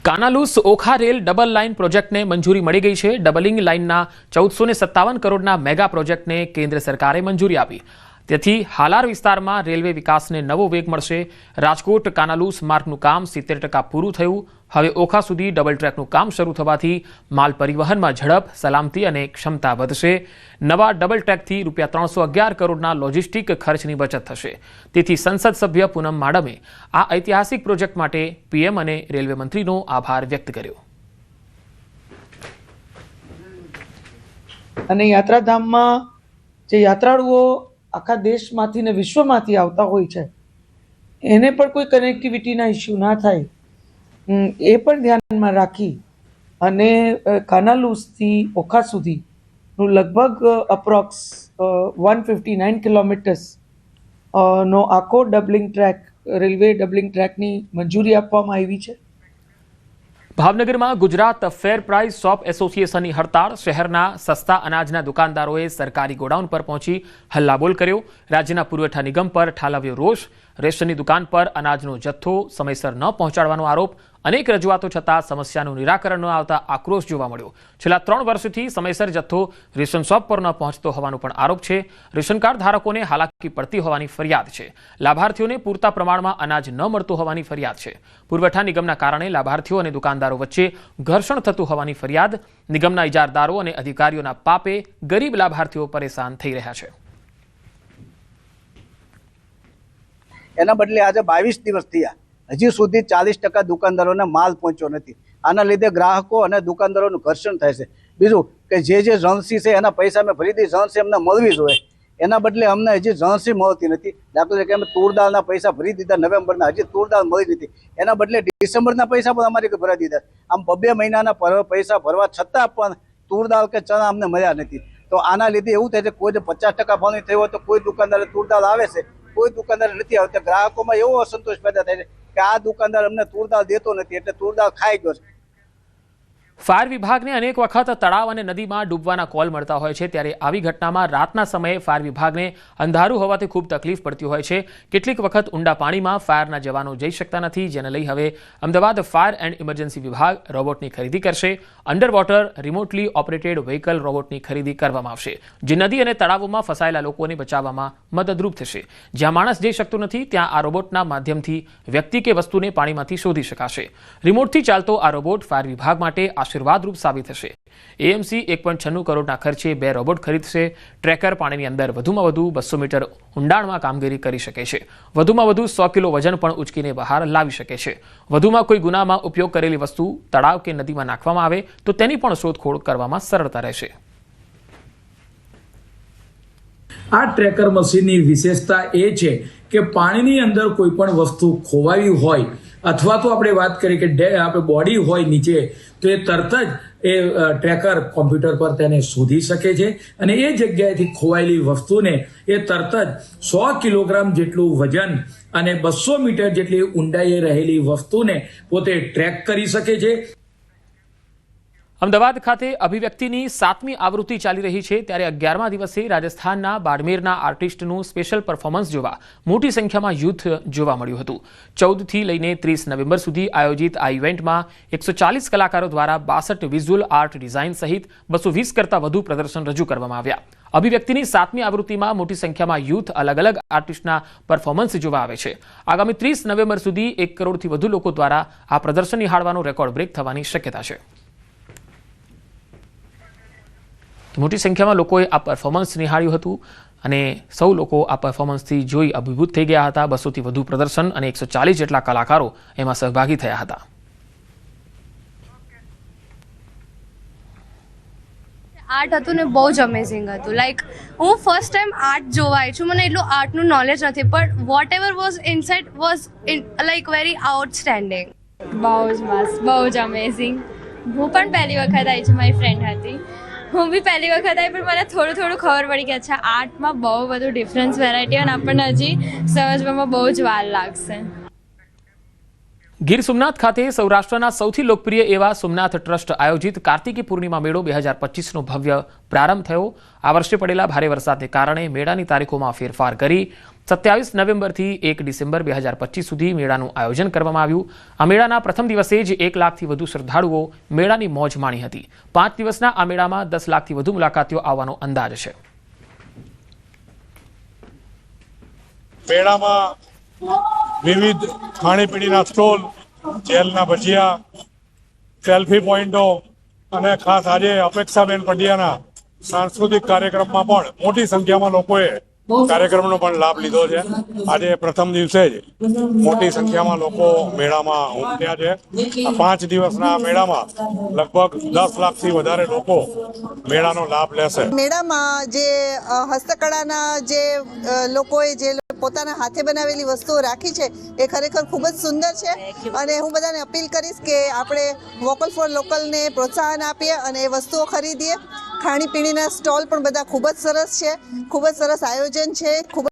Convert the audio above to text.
Kanalus Okha rail double line પ્રોજેક્ટને મંજૂરી મળી ગઈ છે। ડબલિંગ લાઇનના 1457 કરોડના મેગા પ્રોજેક્ટને કેન્દ્ર સરકારે મંજૂરી આપી। તેથી હાલાર વિસ્તારમાં રેલવે વિકાસને નવો વેગ મળશે। રાજકોટ કાનાલુસ માર્ગનું કામ 70% પૂરું થયું। હવે ઓખા સુધી ડબલ ટ્રેકનું કામ શરૂ થવાથી માલ પરિવહનમાં ઝડપ, સલામતી અને ક્ષમતા વધશે। નવા ડબલ ટ્રેકથી ₹311 કરોડના લોજિસ્ટિક ખર્ચની બચત થશે। તેથી સંસદ સભ્ય પૂનમ માડમે આ ઐતિહાસિક પ્રોજેક્ટ માટે પીએમ અને રેલવે મંત્રીનો આભાર વ્યક્ત કર્યો। અને યાત્રાધામમાં જે યાત્રાળુઓ આખા દેશમાંથી ને વિશ્વમાંથી આવતા હોય છે એને પણ કોઈ કનેક્ટિવિટીના ઇસ્યુ ના થાય એ પણ ધ્યાનમાં રાખી અને કાનાલુસથી ઓખા સુધીનું લગભગ અપ્રોક્સ 159 કિલોમીટર્સ નો આખો ડબલિંગ ટ્રેક રેલવે ડબલિંગ ટ્રેકની મંજૂરી આપવામાં આવી છે। ભાવનગરમાં ગુજરાત ફેર પ્રાઇસ શોપ એસોસિએશનની હડતાળ। શહેરના સસ્તા અનાજના દુકાનદારોએ સરકારી ગોડાઉન પર પહોંચી હલ્લાબોલ કર્યો। રાજ્યના પુરવઠા નિગમ પર ઠાલવ્યો રોષ। રેશનની દુકાન પર અનાજનો જથ્થો સમયસર ન પહોંચાડવાનો આરોપ। અનેક રજૂઆતો છતાં સમસ્યાનું નિરાકરણ ન આવતા આક્રોશ જોવા મળ્યો। છેલ્લા 3 વર્ષથી સમયસર જથ્થો રેશન શોપ પર ન પહોંચતો હોવાનો પણ આરોપ છે। રેશન કાર્ડ ધારકોને હાલાકી પડતી હોવાની ફરિયાદ છે। લાભાર્થીઓને પૂરતા પ્રમાણમાં અનાજ ન મળતું હોવાની ફરિયાદ છે। પુરવઠા નિગમના કારણે લાભાર્થીઓ અને દુકાનદારો વચ્ચે ઘર્ષણ થતું હોવાની ફરિયાદ। નિગમના ઇજારદારો અને અધિકારીઓના પાપે ગરીબ લાભાર્થીઓ પરેશાન થઈ રહ્યા છે। એના બદલે આજે 22 દિવસ થયા, હજી સુધી 40% દુકાનદારોને માલ પહોંચ્યો નથી। આના લીધે ગ્રાહકો અને દુકાનદારોનું ઘર્ષણ થાય છે। બીજું કે જે રણસી છે એના પૈસા અમે ફરીથી રણસી અમને મળવી જોઈએ, એના બદલે અમને હજી રણસી મળતી નથી। દાખલા તરીકે અમે તુરદાળના પૈસા ભરી દીધા નવેમ્બરના, હજી તુરદાળ મળી નથી। એના બદલે ડિસેમ્બરના પૈસા પણ અમારી ભરી દીધા। આમ 2 મહિનાના પૈસા ભરવા છતાં પણ તુરદાળ કે ચણા અમને મળ્યા નથી। તો આના લીધે એવું થાય છે કોઈ 50% ભાવની થયો હોય તો કોઈ દુકાનદારે તુરદાળ આવે છે, કોઈ દુકાનદાર નથી આવતા। ગ્રાહકોમાં એવો અસંતોષ પેદા થાય છે કે આ દુકાનદાર અમને તુરદાળ દેતો નથી એટલે તુરદાળ ખાઈ ગયો છે। ફાયર વિભાગને અનેક વખત તળાવ અને નદીમાં ડૂબવાના કોલ મળતા હોય છે, ત્યારે આવી ઘટનામાં રાતના સમયે ફાયર વિભાગને અંધારું હોવાથી ખૂબ તકલીફ પડતી હોય છે। કેટલીક વખત ઊંડા પાણીમાં ફાયરના જવાનો જઈ શકતા નથી, જેને લઈ હવે અમદાવાદ ફાયર એન્ડ ઇમરજન્સી વિભાગ રોબોટની ખરીદી કરશે। Under water remotely operated vehicle રોબોટની ખરીદી કરવામાં આવશે, જે નદી અને તળાવોમાં ફસાયેલા લોકોને બચાવવામાં મદદરૂપ થશે। જ્યાં માણસ જઈ શકતો નથી ત્યાં આ રોબોટના માધ્યમથી વ્યક્તિ કે વસ્તુને પાણીમાંથી શોધી શકાશે। રિમોટથી ચાલતો આ રોબોટ ફાયર વિભાગ માટે આશીર્વાદરૂપ સાબિત થશે। એએમસી 1.96 કરોડના ખર્ચે 2 રોબોટ ખરીદશે। ટ્રેકર પાણીની અંદર વધુમાં વધુ 200 મીટર ઊંડાણમાં કામગીરી કરી શકે છે। વધુમાં વધુ 100 કિલો વજન પણ ઉચકીને બહાર લાવી શકે છે। વધુમાં કોઈ ગુનામાં ઉપયોગ કરેલી વસ્તુ તળાવ કે નદીમાં નાખવામાં આવે તો તેની પણ શોધખોળ કરવામાં સરળતા રહેશે। આ ટ્રેકર મશીનની વિશેષતા એ છે કે પાણીની અંદર કોઈ પણ વસ્તુ ખોવાઈ હોય અથવા તો આપણે વાત કરીએ કે આપણે બોડી હોય નીચે તો એ તરત જ એ ટ્રેકર કોમ્પ્યુટર પર તેને શોધી શકે છે અને એ જગ્યાએથી ખોવાયેલી વસ્તુને એ તરત જ 100 કિલોગ્રામ જેટલું વજન અને 200 મીટર જેટલી ઊંડાઈએ રહેલી વસ્તુને પોતે ટ્રેક કરી શકે છે। અમદાવાદ ખાતે અભિવ્યક્તિની 7મી આવૃત્તિ ચાલી રહી છે, ત્યારે 11મા દિવસે રાજસ્થાનના બાડમેરના આર્ટિસ્ટનું સ્પેશિયલ પરફોર્મન્સ જોવા મોટી સંખ્યામાં યુથ જોવા મળ્યું હતું। 14થી લઈને 30 નવેમ્બર સુધી આયોજિત આ ઇવેન્ટમાં 140 કલાકારો દ્વારા 62 વિઝ્યુઅલ આર્ટ ડિઝાઇન સહિત 220 કરતાં વધુ પ્રદર્શન રજૂ કરવામાં આવ્યા। અભિવ્યક્તિની 7મી આવૃત્તિમાં મોટી સંખ્યામાં યુથ અલગ અલગ આર્ટિસ્ટના પરફોર્મન્સ જોવા આવે છે। આગામી 30 નવેમ્બર સુધી 1 કરોડથી વધુ લોકો દ્વારા આ પ્રદર્શન નિહાળવાનો રેકોર્ડ બ્રેક થવાની શક્યતા છે। મોટી સંખ્યામાં લોકોએ આ પરફોર્મન્સ નિહાળ્યું હતું અને સૌ લોકો આ પરફોર્મન્સથી જોઈ અભિભૂત થઈ ગયા હતા। 200થી વધુ પ્રદર્શન અને 140 જેટલા કલાકારો એમાં સહભાગી થયા હતા। આર્ટ હતું ને બહુ જ અમેઝિંગ હતું। લાઈક હું ફર્સ્ટ ટાઈમ આર્ટ જોવા આવી છું, મને એટલું આર્ટનું નોલેજ નથી, પણ whatever was inside was like very outstanding. બહુ જ મસ્ત, બહુ જ અમેઝિંગ। હું પણ પહેલી વખત આવી છું, મારી ફ્રેન્ડ હતી, હું બી પહેલી વખત આવી, પણ મને થોડું ખબર પડી કે અચ્છા આર્ટમાં બહુ બધું ડિફરન્સ વેરાયટી અને આપણને હજી સમજવામાં બહુ જ વાર લાગશે। ગીર સોમનાથ ખાતે સૌરાષ્ટ્રના સૌથી લોકપ્રિય એવા સોમનાથ ટ્રસ્ટ આયોજિત કાર્તિકી પૂર્ણિમા મેળો 2025નો ભવ્ય પ્રારંભ થયો। આ વર્ષે પડેલા ભારે વરસાદને કારણે મેળાની તારીખોમાં ફેરફાર કરી 27 નવેમ્બરથી 1 ડિસેમ્બર 2025 સુધી મેળાનું આયોજન કરવામાં આવ્યું. આ મેળાના પ્રથમ દિવસે જ 1 લાખથી વધુ શ્રદ્ધાળુઓ મેળાની મોજ માણી હતી. 5 દિવસના આ મેળામાં 10 લાખથી વધુ મુલાકાતીઓ આવવાનો અંદાજ છે. મેળામાં વિવિધ ખાણીપીણીના સ્ટોલ, જેલના ભજીયા, સેલ્ફી પોઈન્ટો અને ખાસ આજે અપેક્ષાબેન પંડ્યાના સાંસ્કૃતિક કાર્યક્રમમાં પણ મોટી સંખ્યામાં લોકોએ કાર્યક્રમનો પણ લાભ લીધો છે. આજે પ્રથમ દિવસે જ મોટી સંખ્યામાં લોકો મેળામાં ઉમટ્યા છે. આ 5 દિવસના આ મેળામાં લગભગ 10 લાખથી વધારે લોકો મેળાનો લાભ લેશે. મેળામાં જે હસ્તકળાના જે લોકોએ જે પોતાના હાથે બનાવેલી વસ્તુઓ રાખી છે એ ખરેખર ખૂબ જ સુંદર છે અને હું બધાને અપીલ કરીશ કે આપણે વોકલ ફોર લોકલને પ્રોત્સાહન આપીએ અને એ વસ્તુઓ ખરીદીએ. ખાણીપીણીના સ્ટોલ પણ બધા ખૂબ જ સરસ છે, ખૂબ જ સરસ આયોજન છે, ખૂબ